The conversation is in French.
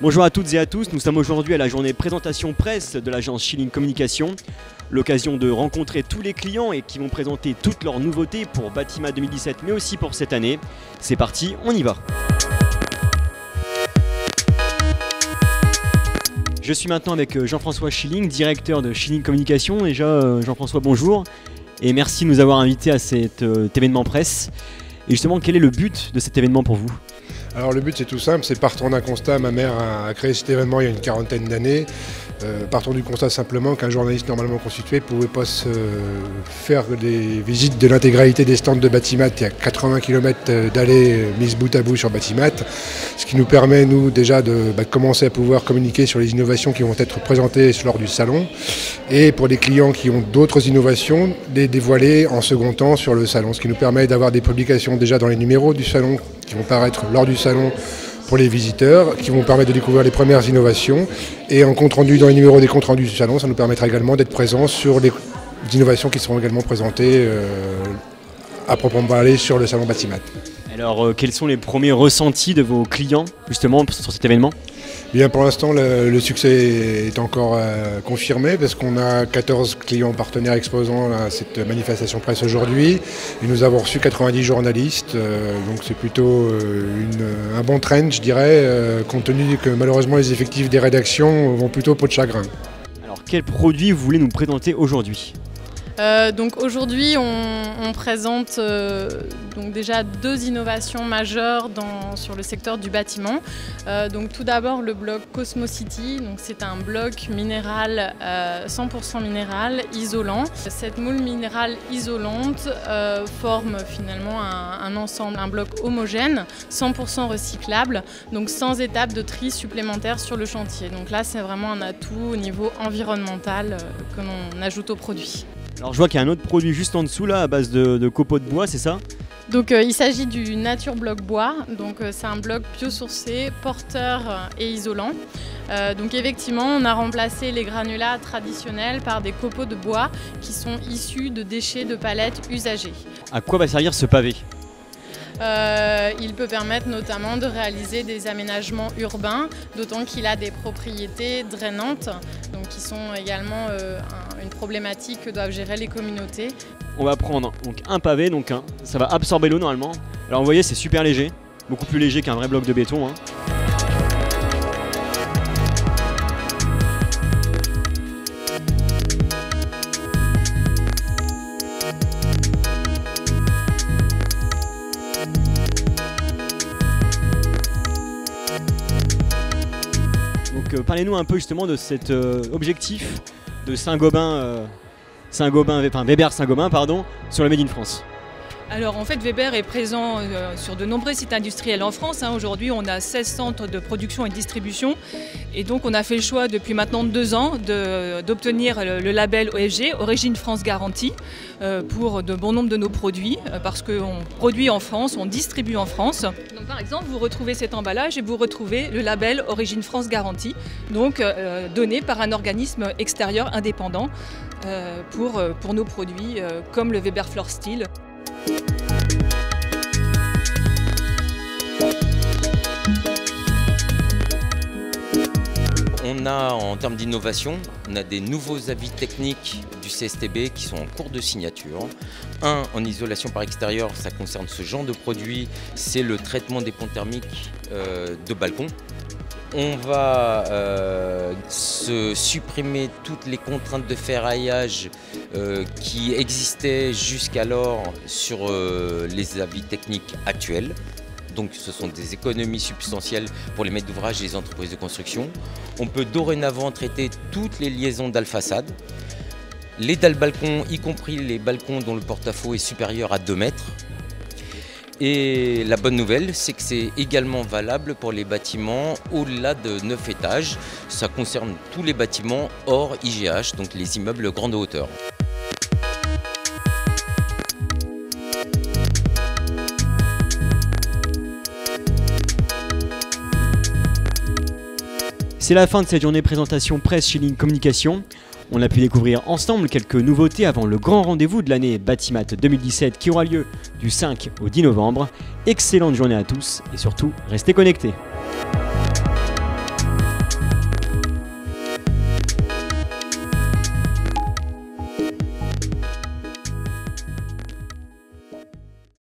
Bonjour à toutes et à tous, nous sommes aujourd'hui à la journée présentation presse de l'agence Schilling Communication. L'occasion de rencontrer tous les clients et qui vont présenter toutes leurs nouveautés pour Batimat 2017 mais aussi pour cette année. C'est parti, on y va. Je suis maintenant avec Jean-François Schilling, directeur de Schilling Communication. Déjà Jean-François, bonjour et merci de nous avoir invités à cet événement presse. Et justement, quel est le but de cet événement pour vous ? Alors le but c'est tout simple, c'est partant d'un constat, ma mère a créé cet événement il y a une quarantaine d'années. Partons du constat simplement qu'un journaliste normalement constitué ne pouvait pas se faire des visites de l'intégralité des stands de Batimat. Il y a 80 km d'allées mises bout à bout sur Batimat, ce qui nous permet nous déjà de commencer à pouvoir communiquer sur les innovations qui vont être présentées lors du salon et pour les clients qui ont d'autres innovations, les dévoiler en second temps sur le salon, ce qui nous permet d'avoir des publications déjà dans les numéros du salon qui vont paraître lors du salon pour les visiteurs, qui vont permettre de découvrir les premières innovations. Et en compte rendu, dans les numéros des comptes rendus du salon, ça nous permettra également d'être présents sur les innovations qui seront également présentées à proprement parler sur le salon Batimat. Alors quels sont les premiers ressentis de vos clients justement sur cet événement ? Bien, pour l'instant, le succès est encore confirmé parce qu'on a 14 clients partenaires exposants à cette manifestation presse aujourd'hui. Et nous avons reçu 90 journalistes, donc c'est plutôt un bon trend, je dirais, compte tenu que malheureusement les effectifs des rédactions vont plutôt peau de chagrin. Alors quel produit vous voulez nous présenter aujourd'hui ? Donc aujourd'hui on présente donc déjà deux innovations majeures sur le secteur du bâtiment. Donc tout d'abord le bloc Cosmocity, donc c'est un bloc minéral 100% minéral isolant. Cette moule minérale isolante forme finalement un ensemble, un bloc homogène 100% recyclable, donc sans étape de tri supplémentaire sur le chantier. Donc là c'est vraiment un atout au niveau environnemental que l'on ajoute au produit. Alors je vois qu'il y a un autre produit juste en dessous là à base de copeaux de bois, c'est ça ? Donc il s'agit du Nature Bloc Bois, donc c'est un bloc biosourcé, porteur et isolant. Donc effectivement on a remplacé les granulats traditionnels par des copeaux de bois qui sont issus de déchets de palettes usagées. À quoi va servir ce pavé ? Il peut permettre notamment de réaliser des aménagements urbains, d'autant qu'il a des propriétés drainantes, donc qui sont également une problématique que doivent gérer les communautés. On va prendre donc un pavé, donc ça va absorber l'eau normalement. Alors vous voyez c'est super léger, beaucoup plus léger qu'un vrai bloc de béton. Donc parlez-nous un peu justement de cet objectif de Weber Saint-Gobain pardon, sur le Made in France. Alors en fait Weber est présent sur de nombreux sites industriels en France. Aujourd'hui on a 16 centres de production et de distribution et donc on a fait le choix depuis maintenant 2 ans d'obtenir le label OFG, Origine France Garantie, pour de bon nombre de nos produits parce qu'on produit en France, on distribue en France. Donc par exemple vous retrouvez cet emballage et vous retrouvez le label Origine France Garantie, donc donné par un organisme extérieur indépendant pour nos produits comme le Weber Floor Steel. On a, en termes d'innovation, on a des nouveaux avis techniques du CSTB qui sont en cours de signature. Un, en isolation par extérieur, ça concerne ce genre de produit, c'est le traitement des ponts thermiques de balcon. On va se supprimer toutes les contraintes de ferraillage qui existaient jusqu'alors sur les avis techniques actuels. Donc ce sont des économies substantielles pour les maîtres d'ouvrage et les entreprises de construction. On peut dorénavant traiter toutes les liaisons dalles façade, les dalles balcons, y compris les balcons dont le porte-à-faux est supérieur à 2 mètres. Et la bonne nouvelle, c'est que c'est également valable pour les bâtiments au-delà de 9 étages. Ça concerne tous les bâtiments hors IGH, donc les immeubles grande hauteur. C'est la fin de cette journée présentation presse Schilling Communication. On a pu découvrir ensemble quelques nouveautés avant le grand rendez-vous de l'année Batimat 2017 qui aura lieu du 5 au 10 novembre. Excellente journée à tous et surtout, restez connectés.